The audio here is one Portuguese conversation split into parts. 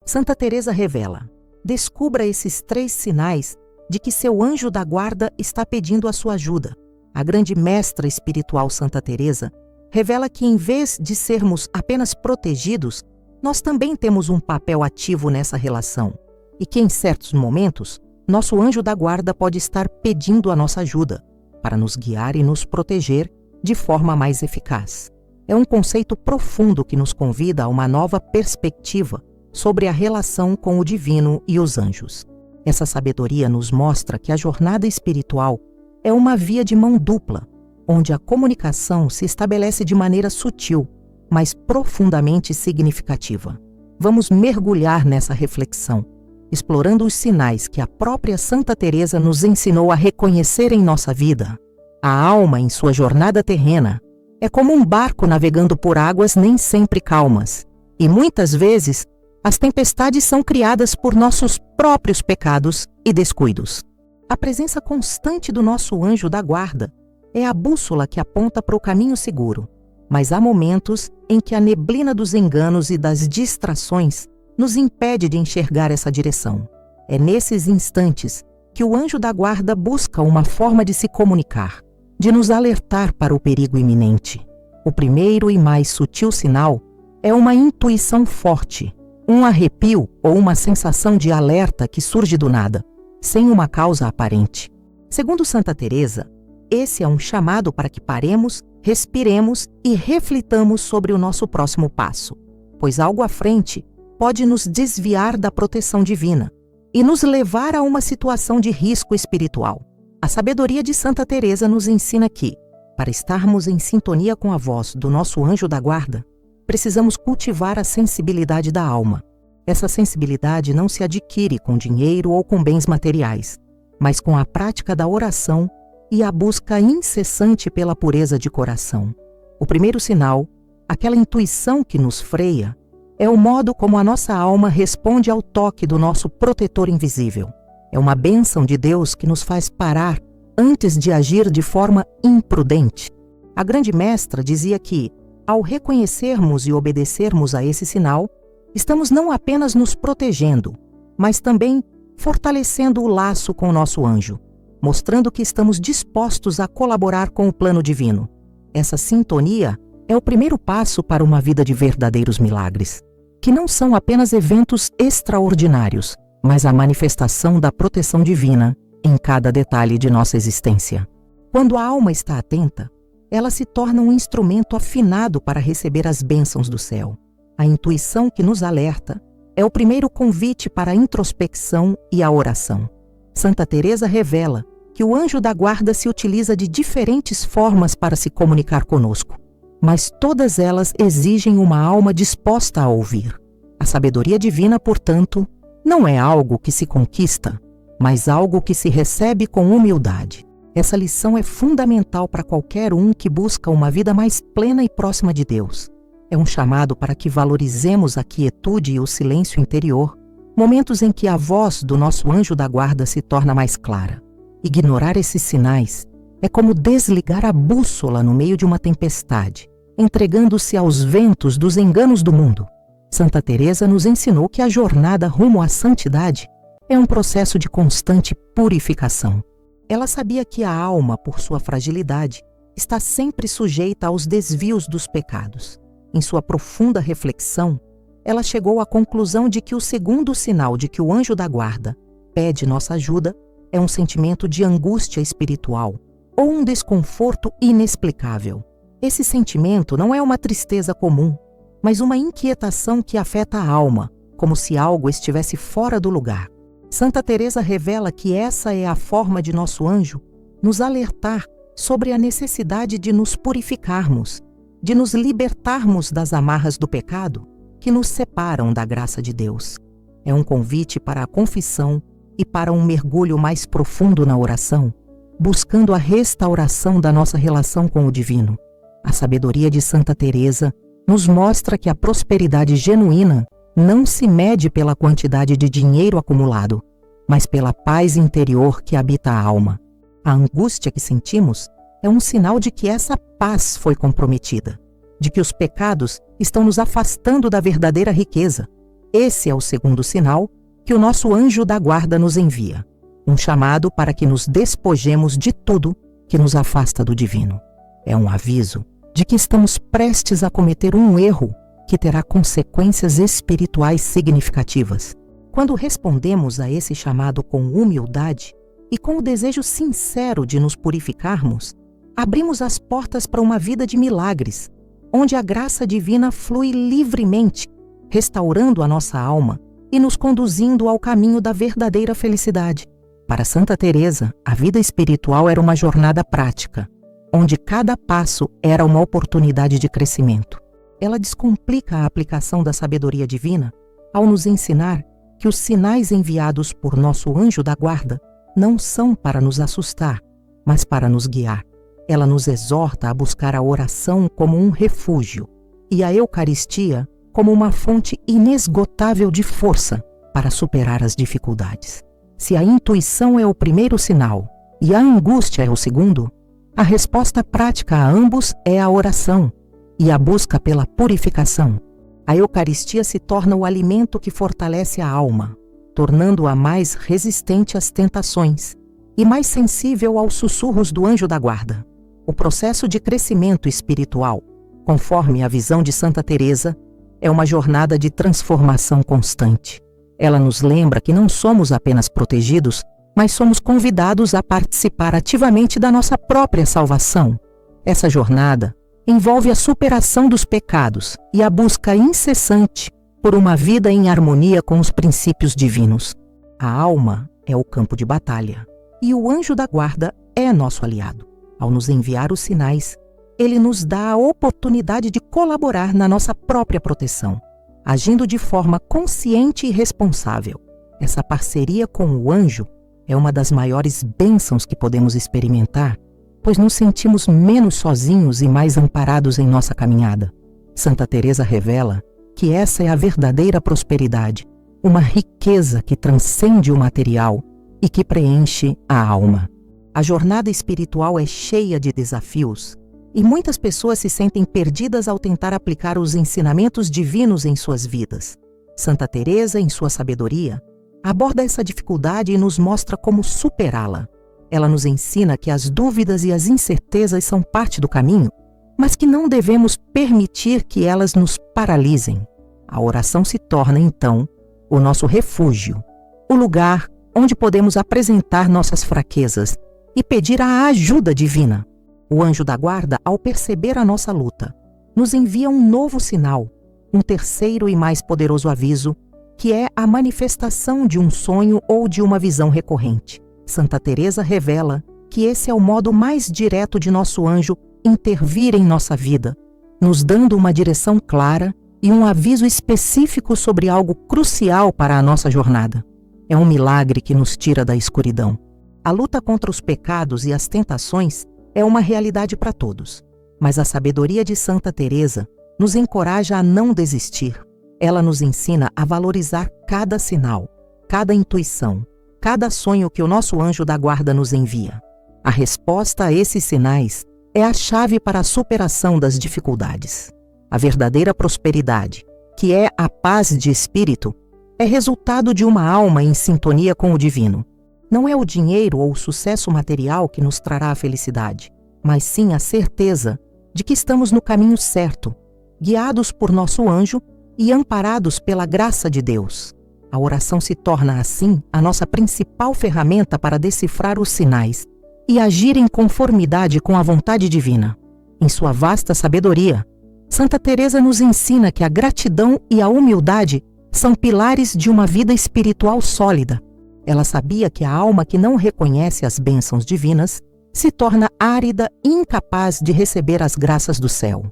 Santa Teresa revela: descubra esses 3 sinais de que seu anjo da guarda está pedindo a sua ajuda. A grande mestra espiritual Santa Teresa revela que, em vez de sermos apenas protegidos, nós também temos um papel ativo nessa relação e que, em certos momentos, nosso anjo da guarda pode estar pedindo a nossa ajuda para nos guiar e nos proteger de forma mais eficaz. É um conceito profundo que nos convida a uma nova perspectiva sobre a relação com o divino e os anjos. Essa sabedoria nos mostra que a jornada espiritual é uma via de mão dupla, onde a comunicação se estabelece de maneira sutil, mas profundamente significativa. Vamos mergulhar nessa reflexão, explorando os sinais que a própria Santa Teresa nos ensinou a reconhecer em nossa vida. A alma, em sua jornada terrena, é como um barco navegando por águas nem sempre calmas, e muitas vezes as tempestades são criadas por nossos próprios pecados e descuidos. A presença constante do nosso anjo da guarda é a bússola que aponta para o caminho seguro, mas há momentos em que a neblina dos enganos e das distrações nos impede de enxergar essa direção. É nesses instantes que o anjo da guarda busca uma forma de se comunicar, de nos alertar para o perigo iminente. O primeiro e mais sutil sinal é uma intuição forte, um arrepio ou uma sensação de alerta que surge do nada, sem uma causa aparente. Segundo Santa Teresa, esse é um chamado para que paremos, respiremos e reflitamos sobre o nosso próximo passo, pois algo à frente pode nos desviar da proteção divina e nos levar a uma situação de risco espiritual. A sabedoria de Santa Teresa nos ensina que, para estarmos em sintonia com a voz do nosso anjo da guarda, precisamos cultivar a sensibilidade da alma. Essa sensibilidade não se adquire com dinheiro ou com bens materiais, mas com a prática da oração e a busca incessante pela pureza de coração. O primeiro sinal, aquela intuição que nos freia, é o modo como a nossa alma responde ao toque do nosso protetor invisível. É uma bênção de Deus que nos faz parar antes de agir de forma imprudente. A grande mestra dizia que, ao reconhecermos e obedecermos a esse sinal, estamos não apenas nos protegendo, mas também fortalecendo o laço com o nosso anjo, mostrando que estamos dispostos a colaborar com o plano divino. Essa sintonia é o primeiro passo para uma vida de verdadeiros milagres, que não são apenas eventos extraordinários, mas a manifestação da proteção divina em cada detalhe de nossa existência. Quando a alma está atenta, ela se torna um instrumento afinado para receber as bênçãos do céu. A intuição que nos alerta é o primeiro convite para a introspecção e a oração. Santa Teresa revela que o anjo da guarda se utiliza de diferentes formas para se comunicar conosco, mas todas elas exigem uma alma disposta a ouvir. A sabedoria divina, portanto, não é algo que se conquista, mas algo que se recebe com humildade. Essa lição é fundamental para qualquer um que busca uma vida mais plena e próxima de Deus. É um chamado para que valorizemos a quietude e o silêncio interior, momentos em que a voz do nosso anjo da guarda se torna mais clara. Ignorar esses sinais é como desligar a bússola no meio de uma tempestade, entregando-se aos ventos dos enganos do mundo. Santa Teresa nos ensinou que a jornada rumo à santidade é um processo de constante purificação. Ela sabia que a alma, por sua fragilidade, está sempre sujeita aos desvios dos pecados. Em sua profunda reflexão, ela chegou à conclusão de que o segundo sinal de que o anjo da guarda pede nossa ajuda é um sentimento de angústia espiritual ou um desconforto inexplicável. Esse sentimento não é uma tristeza comum, mas uma inquietação que afeta a alma, como se algo estivesse fora do lugar. Santa Teresa revela que essa é a forma de nosso anjo nos alertar sobre a necessidade de nos purificarmos, de nos libertarmos das amarras do pecado que nos separam da graça de Deus. É um convite para a confissão e para um mergulho mais profundo na oração, buscando a restauração da nossa relação com o divino. A sabedoria de Santa Teresa nos mostra que a prosperidade genuína não se mede pela quantidade de dinheiro acumulado, mas pela paz interior que habita a alma. A angústia que sentimos é um sinal de que essa paz foi comprometida, de que os pecados estão nos afastando da verdadeira riqueza. Esse é o segundo sinal que o nosso anjo da guarda nos envia, um chamado para que nos despojemos de tudo que nos afasta do divino. É um aviso de que estamos prestes a cometer um erro que terá consequências espirituais significativas. Quando respondemos a esse chamado com humildade e com o desejo sincero de nos purificarmos, abrimos as portas para uma vida de milagres, onde a graça divina flui livremente, restaurando a nossa alma e nos conduzindo ao caminho da verdadeira felicidade. Para Santa Teresa, a vida espiritual era uma jornada prática, onde cada passo era uma oportunidade de crescimento. Ela descomplica a aplicação da sabedoria divina ao nos ensinar que os sinais enviados por nosso anjo da guarda não são para nos assustar, mas para nos guiar. Ela nos exorta a buscar a oração como um refúgio e a Eucaristia como uma fonte inesgotável de força para superar as dificuldades. Se a intuição é o primeiro sinal e a angústia é o segundo, a resposta prática a ambos é a oração e a busca pela purificação. A Eucaristia se torna o alimento que fortalece a alma, tornando-a mais resistente às tentações e mais sensível aos sussurros do anjo da guarda. O processo de crescimento espiritual, conforme a visão de Santa Teresa, é uma jornada de transformação constante. Ela nos lembra que não somos apenas protegidos, mas somos convidados a participar ativamente da nossa própria salvação. Essa jornada envolve a superação dos pecados e a busca incessante por uma vida em harmonia com os princípios divinos. A alma é o campo de batalha e o anjo da guarda é nosso aliado. Ao nos enviar os sinais, ele nos dá a oportunidade de colaborar na nossa própria proteção, agindo de forma consciente e responsável. Essa parceria com o anjo é uma das maiores bênçãos que podemos experimentar, pois nos sentimos menos sozinhos e mais amparados em nossa caminhada. Santa Teresa revela que essa é a verdadeira prosperidade, uma riqueza que transcende o material e que preenche a alma. A jornada espiritual é cheia de desafios e muitas pessoas se sentem perdidas ao tentar aplicar os ensinamentos divinos em suas vidas. Santa Teresa, em sua sabedoria, aborda essa dificuldade e nos mostra como superá-la. Ela nos ensina que as dúvidas e as incertezas são parte do caminho, mas que não devemos permitir que elas nos paralisem. A oração se torna, então, o nosso refúgio, o lugar onde podemos apresentar nossas fraquezas e pedir a ajuda divina. O anjo da guarda, ao perceber a nossa luta, nos envia um novo sinal, um terceiro e mais poderoso aviso, que é a manifestação de um sonho ou de uma visão recorrente. Santa Teresa revela que esse é o modo mais direto de nosso anjo intervir em nossa vida, nos dando uma direção clara e um aviso específico sobre algo crucial para a nossa jornada. É um milagre que nos tira da escuridão. A luta contra os pecados e as tentações é uma realidade para todos, mas a sabedoria de Santa Teresa nos encoraja a não desistir. Ela nos ensina a valorizar cada sinal, cada intuição, cada sonho que o nosso anjo da guarda nos envia. A resposta a esses sinais é a chave para a superação das dificuldades. A verdadeira prosperidade, que é a paz de espírito, é resultado de uma alma em sintonia com o divino. Não é o dinheiro ou o sucesso material que nos trará a felicidade, mas sim a certeza de que estamos no caminho certo, guiados por nosso anjo e amparados pela graça de Deus. A oração se torna, assim, a nossa principal ferramenta para decifrar os sinais e agir em conformidade com a vontade divina. Em sua vasta sabedoria, Santa Teresa nos ensina que a gratidão e a humildade são pilares de uma vida espiritual sólida. Ela sabia que a alma que não reconhece as bênçãos divinas se torna árida e incapaz de receber as graças do céu.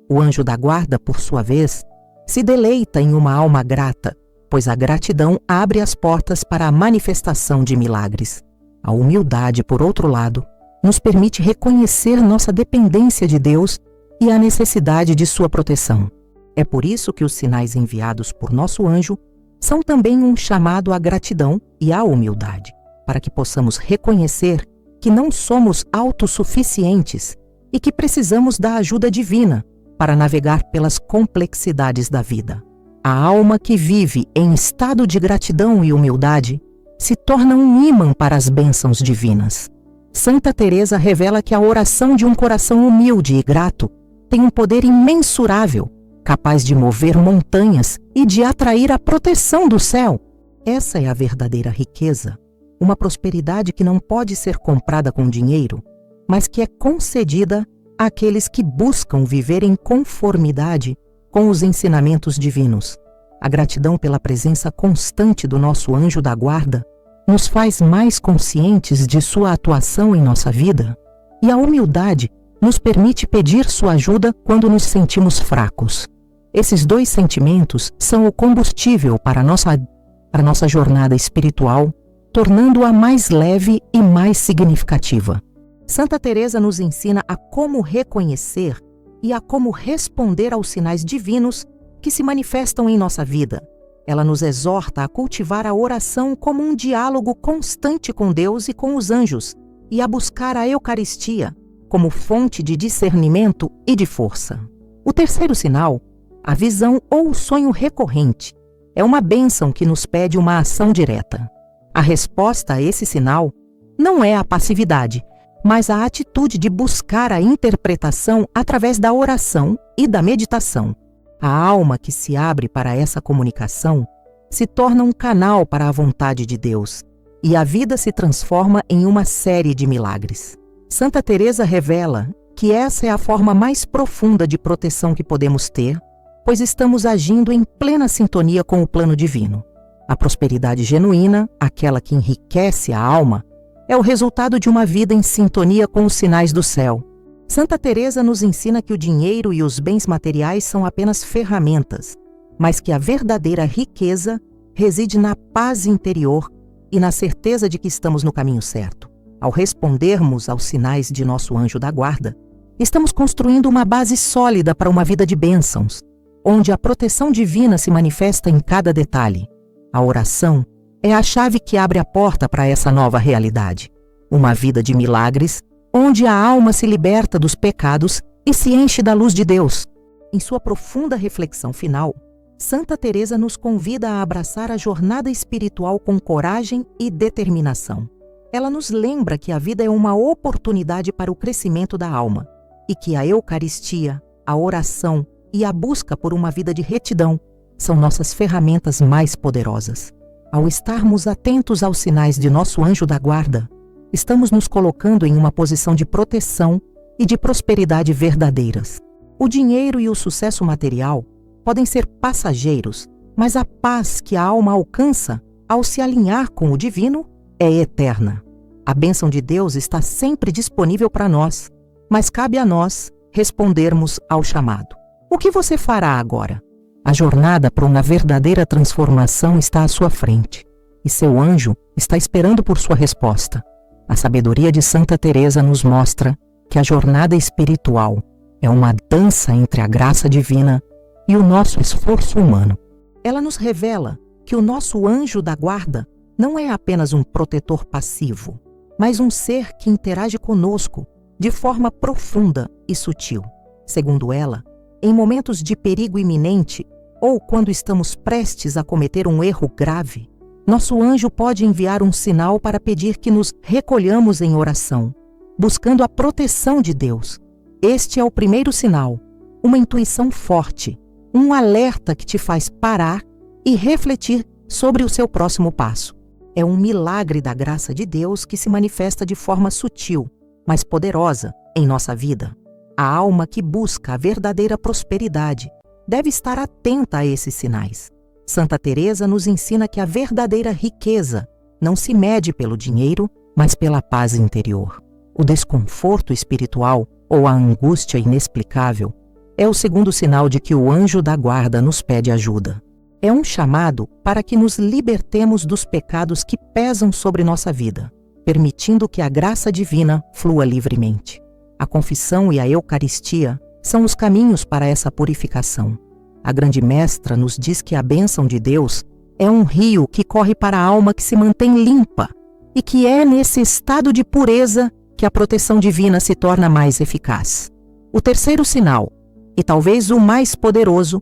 O anjo da guarda, por sua vez, se deleita em uma alma grata, pois a gratidão abre as portas para a manifestação de milagres. A humildade, por outro lado, nos permite reconhecer nossa dependência de Deus e a necessidade de sua proteção. É por isso que os sinais enviados por nosso anjo são também um chamado à gratidão e à humildade, para que possamos reconhecer que não somos autossuficientes e que precisamos da ajuda divina para navegar pelas complexidades da vida. A alma que vive em estado de gratidão e humildade se torna um ímã para as bênçãos divinas. Santa Teresa revela que a oração de um coração humilde e grato tem um poder imensurável, capaz de mover montanhas e de atrair a proteção do céu. Essa é a verdadeira riqueza, uma prosperidade que não pode ser comprada com dinheiro, mas que é concedida àqueles que buscam viver em conformidade com os ensinamentos divinos. A gratidão pela presença constante do nosso anjo da guarda nos faz mais conscientes de sua atuação em nossa vida, e a humildade nos permite pedir sua ajuda quando nos sentimos fracos. Esses dois sentimentos são o combustível para a nossa jornada espiritual, tornando-a mais leve e mais significativa. Santa Teresa nos ensina a como reconhecer e a como responder aos sinais divinos que se manifestam em nossa vida. Ela nos exorta a cultivar a oração como um diálogo constante com Deus e com os anjos, e a buscar a Eucaristia como fonte de discernimento e de força. O terceiro sinal, a visão ou o sonho recorrente, é uma bênção que nos pede uma ação direta. A resposta a esse sinal não é a passividade, mas a atitude de buscar a interpretação através da oração e da meditação. A alma que se abre para essa comunicação se torna um canal para a vontade de Deus, e a vida se transforma em uma série de milagres. Santa Teresa revela que essa é a forma mais profunda de proteção que podemos ter, pois estamos agindo em plena sintonia com o plano divino. A prosperidade genuína, aquela que enriquece a alma, é o resultado de uma vida em sintonia com os sinais do céu. Santa Teresa nos ensina que o dinheiro e os bens materiais são apenas ferramentas, mas que a verdadeira riqueza reside na paz interior e na certeza de que estamos no caminho certo. Ao respondermos aos sinais de nosso anjo da guarda, estamos construindo uma base sólida para uma vida de bênçãos, onde a proteção divina se manifesta em cada detalhe. A oração é a chave que abre a porta para essa nova realidade. Uma vida de milagres, onde a alma se liberta dos pecados e se enche da luz de Deus. Em sua profunda reflexão final, Santa Teresa nos convida a abraçar a jornada espiritual com coragem e determinação. Ela nos lembra que a vida é uma oportunidade para o crescimento da alma e que a Eucaristia, a oração e a busca por uma vida de retidão são nossas ferramentas mais poderosas. Ao estarmos atentos aos sinais de nosso anjo da guarda, estamos nos colocando em uma posição de proteção e de prosperidade verdadeiras. O dinheiro e o sucesso material podem ser passageiros, mas a paz que a alma alcança ao se alinhar com o divino é eterna. A bênção de Deus está sempre disponível para nós, mas cabe a nós respondermos ao chamado. O que você fará agora? A jornada para uma verdadeira transformação está à sua frente, e seu anjo está esperando por sua resposta. A sabedoria de Santa Teresa nos mostra que a jornada espiritual é uma dança entre a graça divina e o nosso esforço humano. Ela nos revela que o nosso anjo da guarda não é apenas um protetor passivo, mas um ser que interage conosco de forma profunda e sutil. Segundo ela, em momentos de perigo iminente ou quando estamos prestes a cometer um erro grave, nosso anjo pode enviar um sinal para pedir que nos recolhamos em oração, buscando a proteção de Deus. Este é o primeiro sinal, uma intuição forte, um alerta que te faz parar e refletir sobre o seu próximo passo. É um milagre da graça de Deus que se manifesta de forma sutil, mas poderosa em nossa vida. A alma que busca a verdadeira prosperidade deve estar atenta a esses sinais. Santa Teresa nos ensina que a verdadeira riqueza não se mede pelo dinheiro, mas pela paz interior. O desconforto espiritual ou a angústia inexplicável é o segundo sinal de que o anjo da guarda nos pede ajuda. É um chamado para que nos libertemos dos pecados que pesam sobre nossa vida, permitindo que a graça divina flua livremente. A confissão e a Eucaristia são os caminhos para essa purificação. A grande mestra nos diz que a bênção de Deus é um rio que corre para a alma que se mantém limpa e que é nesse estado de pureza que a proteção divina se torna mais eficaz. O terceiro sinal, e talvez o mais poderoso,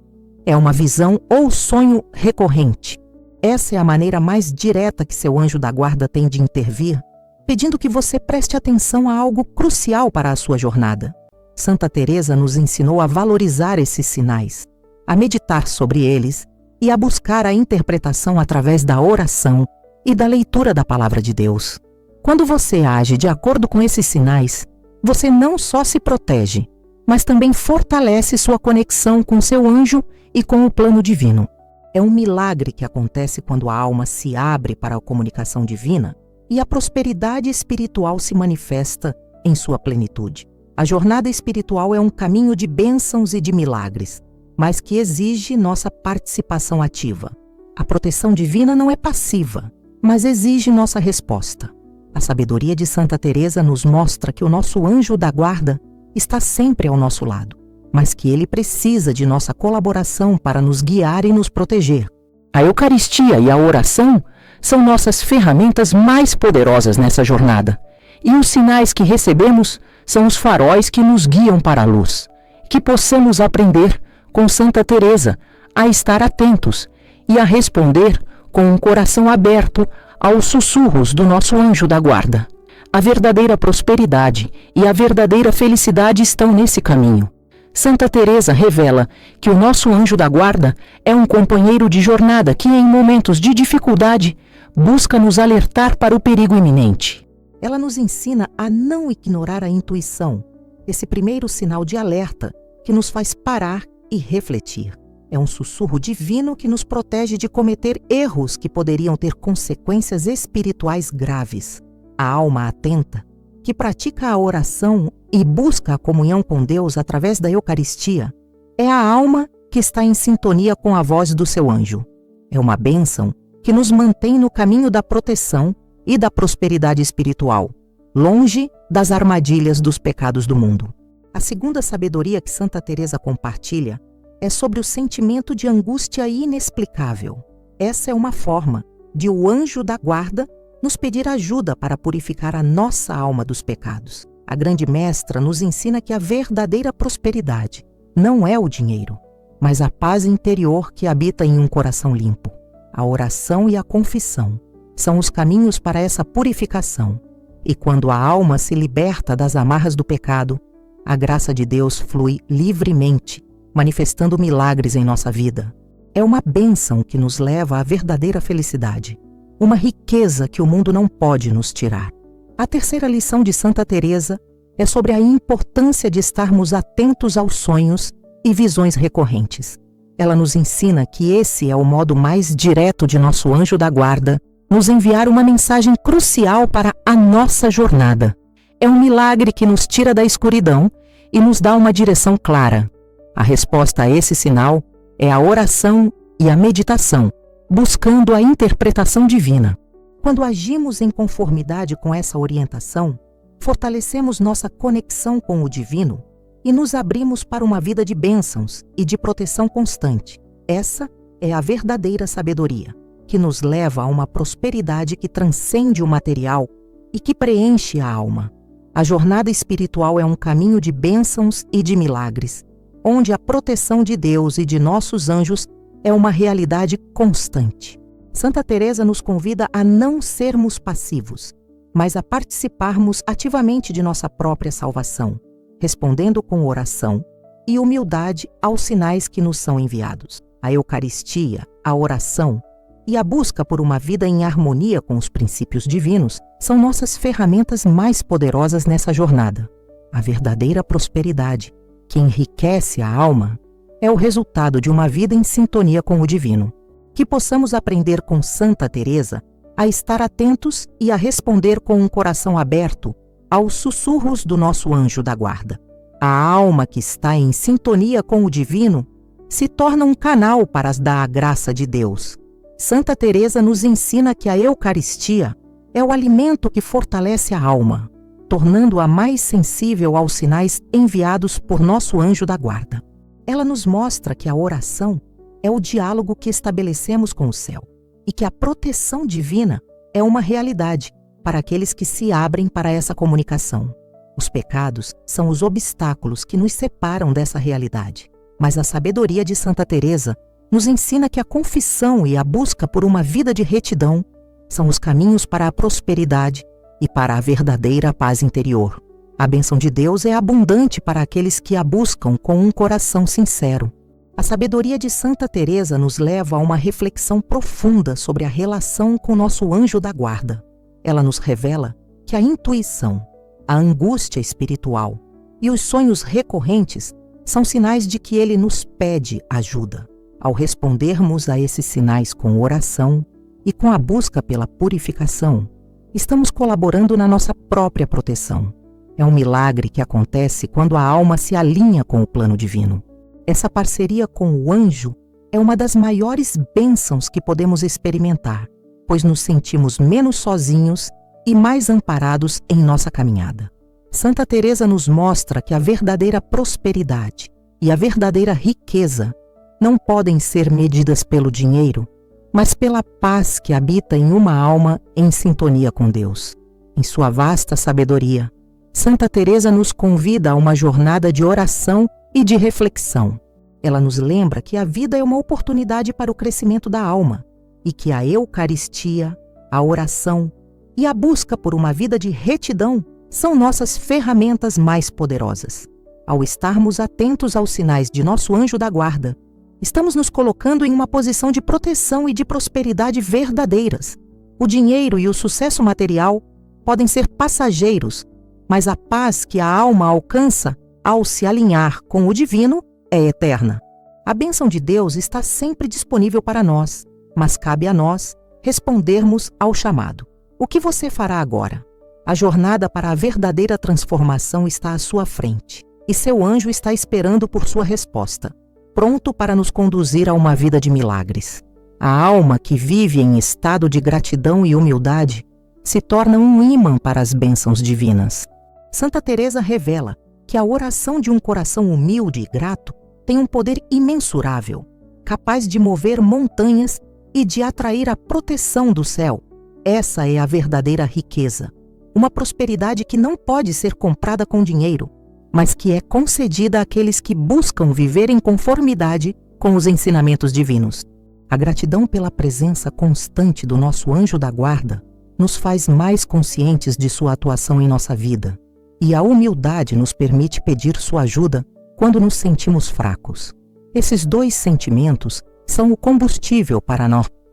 É uma visão ou sonho recorrente. Essa é a maneira mais direta que seu anjo da guarda tem de intervir, pedindo que você preste atenção a algo crucial para a sua jornada. Santa Teresa nos ensinou a valorizar esses sinais, a meditar sobre eles e a buscar a interpretação através da oração e da leitura da Palavra de Deus. Quando você age de acordo com esses sinais, você não só se protege, mas também fortalece sua conexão com seu anjo e com o plano divino. É um milagre que acontece quando a alma se abre para a comunicação divina e a prosperidade espiritual se manifesta em sua plenitude. A jornada espiritual é um caminho de bênçãos e de milagres, mas que exige nossa participação ativa. A proteção divina não é passiva, mas exige nossa resposta. A sabedoria de Santa Teresa nos mostra que o nosso anjo da guarda está sempre ao nosso lado, mas que ele precisa de nossa colaboração para nos guiar e nos proteger. A Eucaristia e a oração são nossas ferramentas mais poderosas nessa jornada, e os sinais que recebemos são os faróis que nos guiam para a luz. Que possamos aprender com Santa Teresa a estar atentos e a responder com um coração aberto aos sussurros do nosso anjo da guarda. A verdadeira prosperidade e a verdadeira felicidade estão nesse caminho. Santa Teresa revela que o nosso anjo da guarda é um companheiro de jornada que, em momentos de dificuldade, busca nos alertar para o perigo iminente. Ela nos ensina a não ignorar a intuição, esse primeiro sinal de alerta que nos faz parar e refletir. É um sussurro divino que nos protege de cometer erros que poderiam ter consequências espirituais graves. A alma atenta, que pratica a oração e busca a comunhão com Deus através da Eucaristia, é a alma que está em sintonia com a voz do seu anjo. É uma bênção que nos mantém no caminho da proteção e da prosperidade espiritual, longe das armadilhas dos pecados do mundo. A segunda sabedoria que Santa Teresa compartilha é sobre o sentimento de angústia inexplicável. Essa é uma forma de o anjo da guarda nos pedir ajuda para purificar a nossa alma dos pecados. A grande mestra nos ensina que a verdadeira prosperidade não é o dinheiro, mas a paz interior que habita em um coração limpo. A oração e a confissão são os caminhos para essa purificação. E quando a alma se liberta das amarras do pecado, a graça de Deus flui livremente, manifestando milagres em nossa vida. É uma bênção que nos leva à verdadeira felicidade, uma riqueza que o mundo não pode nos tirar. A terceira lição de Santa Teresa é sobre a importância de estarmos atentos aos sonhos e visões recorrentes. Ela nos ensina que esse é o modo mais direto de nosso anjo da guarda nos enviar uma mensagem crucial para a nossa jornada. É um milagre que nos tira da escuridão e nos dá uma direção clara. A resposta a esse sinal é a oração e a meditação, buscando a interpretação divina. Quando agimos em conformidade com essa orientação, fortalecemos nossa conexão com o divino e nos abrimos para uma vida de bênçãos e de proteção constante. Essa é a verdadeira sabedoria, que nos leva a uma prosperidade que transcende o material e que preenche a alma. A jornada espiritual é um caminho de bênçãos e de milagres, onde a proteção de Deus e de nossos anjos é uma realidade constante. Santa Teresa nos convida a não sermos passivos, mas a participarmos ativamente de nossa própria salvação, respondendo com oração e humildade aos sinais que nos são enviados. A Eucaristia, a oração e a busca por uma vida em harmonia com os princípios divinos são nossas ferramentas mais poderosas nessa jornada. A verdadeira prosperidade, que enriquece a alma, é o resultado de uma vida em sintonia com o divino. Que possamos aprender com Santa Teresa a estar atentos e a responder com um coração aberto aos sussurros do nosso anjo da guarda. A alma que está em sintonia com o divino se torna um canal para dar a graça de Deus. Santa Teresa nos ensina que a Eucaristia é o alimento que fortalece a alma, tornando-a mais sensível aos sinais enviados por nosso anjo da guarda. Ela nos mostra que a oração é o diálogo que estabelecemos com o céu e que a proteção divina é uma realidade para aqueles que se abrem para essa comunicação. Os pecados são os obstáculos que nos separam dessa realidade. Mas a sabedoria de Santa Teresa nos ensina que a confissão e a busca por uma vida de retidão são os caminhos para a prosperidade e para a verdadeira paz interior. A bênção de Deus é abundante para aqueles que a buscam com um coração sincero. A sabedoria de Santa Teresa nos leva a uma reflexão profunda sobre a relação com nosso anjo da guarda. Ela nos revela que a intuição, a angústia espiritual e os sonhos recorrentes são sinais de que ele nos pede ajuda. Ao respondermos a esses sinais com oração e com a busca pela purificação, estamos colaborando na nossa própria proteção. É um milagre que acontece quando a alma se alinha com o plano divino. Essa parceria com o anjo é uma das maiores bênçãos que podemos experimentar, pois nos sentimos menos sozinhos e mais amparados em nossa caminhada. Santa Teresa nos mostra que a verdadeira prosperidade e a verdadeira riqueza não podem ser medidas pelo dinheiro, mas pela paz que habita em uma alma em sintonia com Deus. Em sua vasta sabedoria, Santa Teresa nos convida a uma jornada de oração e de reflexão. Ela nos lembra que a vida é uma oportunidade para o crescimento da alma e que a Eucaristia, a oração e a busca por uma vida de retidão são nossas ferramentas mais poderosas. Ao estarmos atentos aos sinais de nosso anjo da guarda, estamos nos colocando em uma posição de proteção e de prosperidade verdadeiras. O dinheiro e o sucesso material podem ser passageiros, mas a paz que a alma alcança ao se alinhar com o divino é eterna. A bênção de Deus está sempre disponível para nós, mas cabe a nós respondermos ao chamado. O que você fará agora? A jornada para a verdadeira transformação está à sua frente, e seu anjo está esperando por sua resposta, pronto para nos conduzir a uma vida de milagres. A alma que vive em estado de gratidão e humildade se torna um ímã para as bênçãos divinas. Santa Teresa revela que a oração de um coração humilde e grato tem um poder imensurável, capaz de mover montanhas e de atrair a proteção do céu. Essa é a verdadeira riqueza, uma prosperidade que não pode ser comprada com dinheiro, mas que é concedida àqueles que buscam viver em conformidade com os ensinamentos divinos. A gratidão pela presença constante do nosso anjo da guarda nos faz mais conscientes de sua atuação em nossa vida, e a humildade nos permite pedir sua ajuda quando nos sentimos fracos. Esses dois sentimentos são o combustível para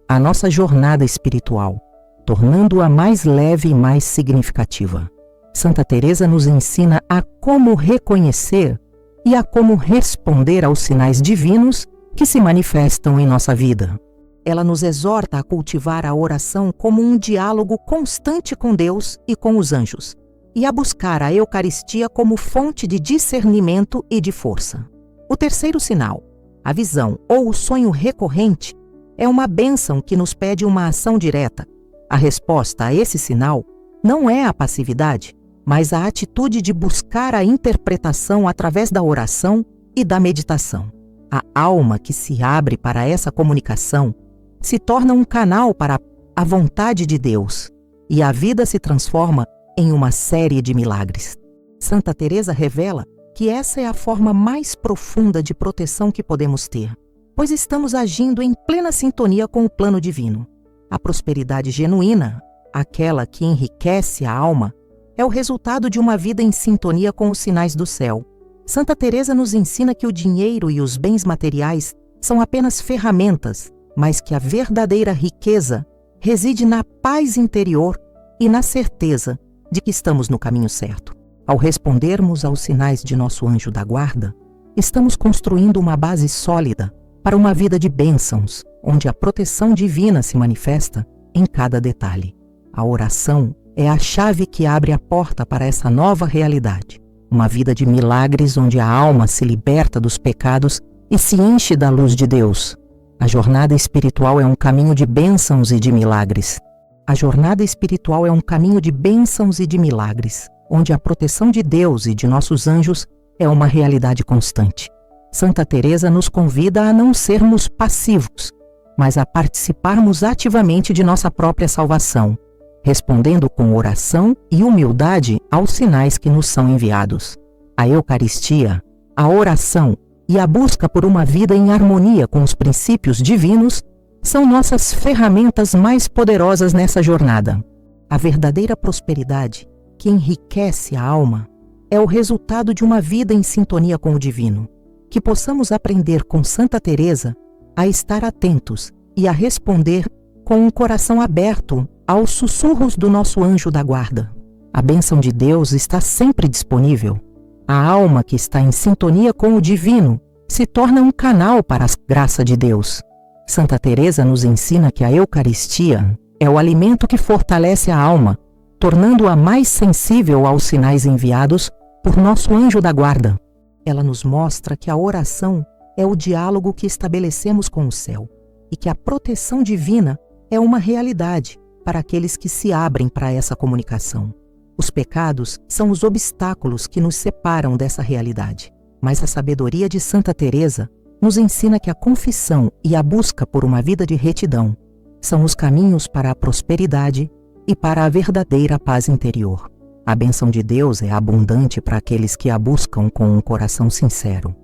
a nossa jornada espiritual, tornando-a mais leve e mais significativa. Santa Teresa nos ensina a como reconhecer e a como responder aos sinais divinos que se manifestam em nossa vida. Ela nos exorta a cultivar a oração como um diálogo constante com Deus e com os anjos, e a buscar a Eucaristia como fonte de discernimento e de força. O terceiro sinal, a visão ou o sonho recorrente, é uma bênção que nos pede uma ação direta. A resposta a esse sinal não é a passividade, mas a atitude de buscar a interpretação através da oração e da meditação. A alma que se abre para essa comunicação se torna um canal para a vontade de Deus, e a vida se transforma em uma série de milagres. Santa Teresa revela que essa é a forma mais profunda de proteção que podemos ter, pois estamos agindo em plena sintonia com o plano divino. A prosperidade genuína, aquela que enriquece a alma, é o resultado de uma vida em sintonia com os sinais do céu. Santa Teresa nos ensina que o dinheiro e os bens materiais são apenas ferramentas, mas que a verdadeira riqueza reside na paz interior e na certeza de que estamos no caminho certo. Ao respondermos aos sinais de nosso anjo da guarda, estamos construindo uma base sólida para uma vida de bênçãos, onde a proteção divina se manifesta em cada detalhe. A oração é a chave que abre a porta para essa nova realidade. Uma vida de milagres onde a alma se liberta dos pecados e se enche da luz de Deus. A jornada espiritual é um caminho de bênçãos e de milagres. A jornada espiritual é um caminho de bênçãos e de milagres, onde a proteção de Deus e de nossos anjos é uma realidade constante. Santa Teresa nos convida a não sermos passivos, mas a participarmos ativamente de nossa própria salvação, respondendo com oração e humildade aos sinais que nos são enviados. A Eucaristia, a oração e a busca por uma vida em harmonia com os princípios divinos são nossas ferramentas mais poderosas nessa jornada. A verdadeira prosperidade, que enriquece a alma, é o resultado de uma vida em sintonia com o divino. Que possamos aprender com Santa Teresa a estar atentos e a responder com um coração aberto aos sussurros do nosso anjo da guarda. A bênção de Deus está sempre disponível. A alma que está em sintonia com o divino se torna um canal para a graça de Deus. Santa Teresa nos ensina que a Eucaristia é o alimento que fortalece a alma, tornando-a mais sensível aos sinais enviados por nosso anjo da guarda. Ela nos mostra que a oração é o diálogo que estabelecemos com o céu e que a proteção divina é uma realidade para aqueles que se abrem para essa comunicação. Os pecados são os obstáculos que nos separam dessa realidade, mas a sabedoria de Santa Teresa nos ensina que a confissão e a busca por uma vida de retidão são os caminhos para a prosperidade e para a verdadeira paz interior. A bênção de Deus é abundante para aqueles que a buscam com um coração sincero.